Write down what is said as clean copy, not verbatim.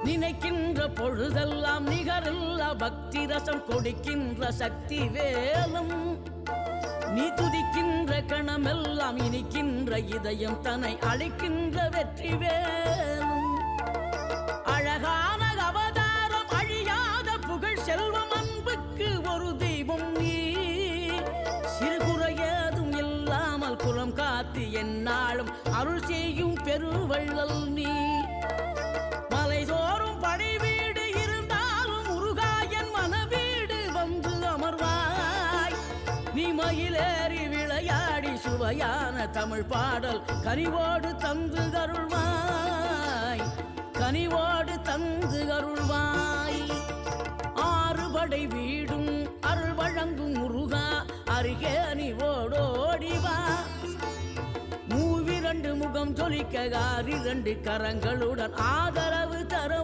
நினைக்கின்ற பொழுதெல்லாம் நிகரில்லா பக்தி ரசம் கொடுக்கின்ற சக்தி வேலும் நீ துதிக்கின்ற கணமெல்லாம் இனிக்கின்ற இதயம் தன்னை அழிக்கின்ற வெற்றி வேலும் அழகான அவதாரம் அழியாத புகழ் செல்வம் அன்புக்கு ஒரு தெய்வம் நீ சிறுகுறையதும் இல்லாமல் குலம் காத்து எந்நாளும் அருள் செய்யும் பெருவள்ளல் நீ மலைதோறும் படை வீடு இருந்தாலும் முருகாயன் மனவீடு வந்து அமர்வாய் நீ மயிலேறி விளையாடி சுவையான தமிழ் பாடல் கனிவோடு தந்து அருள்வாய் கனிவோடு தந்து அருள்வாய் ஆறுபடை வீடும் அருள் வழங்கும் முருகா அருகே நீ ஓடோடிவா மூவிரண்டு முகம் ஜொலிக்க 6 கரங்களுடன் ஆதரவு தர